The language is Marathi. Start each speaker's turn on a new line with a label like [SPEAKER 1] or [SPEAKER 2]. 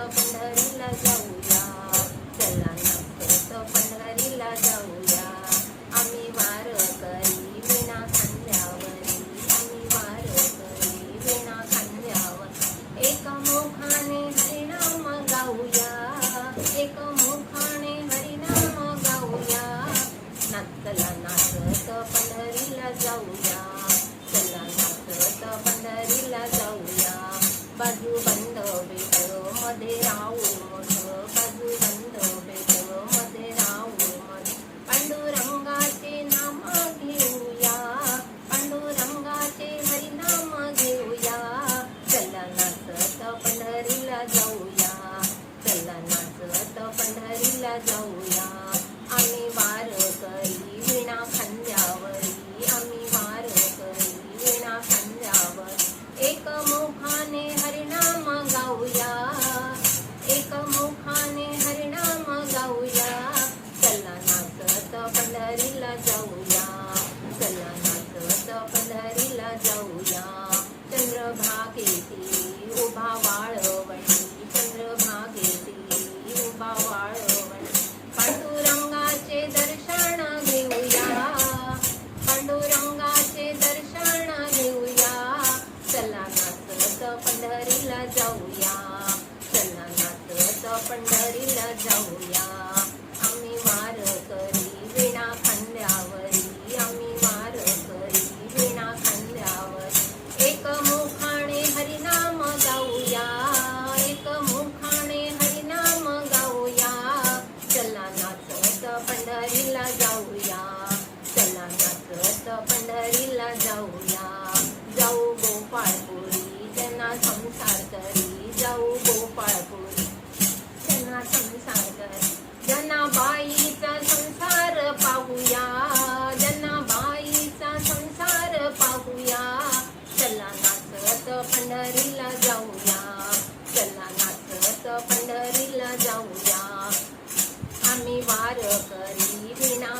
[SPEAKER 1] पंढरीला जाऊया, चला नाचत पंढरीला जाऊया. आम्ही वारकरी विणा खांद्यावरी, आम्ही वारकरी विणा खांद्यावर. एका मुखाने हरिनाम गाऊया, एका मुखाने हरिनाम गाऊया. चला नाचत पंढरीला जाऊया, चला नाचत पंढरीला जाऊया. बाजू बंद बेट मध्ये राहू मठ, बाजू बंद बेट मध्ये राहू मठ. पांडुरंगाचे नाम घेऊया, पांडुरंगाचे हरिनाम घेऊया. चला नाचत पंढरीला जाऊया, चला नाचत पंढरीला जाऊया. आम्ही वारकरी विणा खांद्यावरी, आम्ही वारकरी विणा खांद्यावर. एक मुखाने हरिनाम गाऊया, एक मुखाने हरिनाम गाऊया. चला नाचत पंढरीला जाऊया, चला नाचत पंढरीला जाऊया. चंद्रभागेती उभा वाळवणी, चंद्रभागेती उभा वाळवणी. पांडुरंगाचे दर्शन घेऊया, पांडुरंगाचे दर्शन घेऊया. चला नाचत पंढरीला जाऊया, चला नाचत पंढरीला जाऊया. आम्ही वारकरी विणा खांद्यावरी, आम्ही वारकरी विणा खांद्यावर. एक मुखाने हरिनाम गाऊया, एक मुखाने हरिनाम गाऊया. चला नाचत पंढरीला जाऊया, चला नाचत पंढरीला जाऊया. जाऊ गोपाळपुरी त्यांना संसार करी, जाऊ गोपाळपुरी त्यांना संसार करी. जनाबाईचा संसार पाहूया, जनाबाईचा संसार पाहूया. चला नाचत पंढरीला जाऊया, चला नाचत पंढरीला जाऊया. आम्ही वारकरी विणा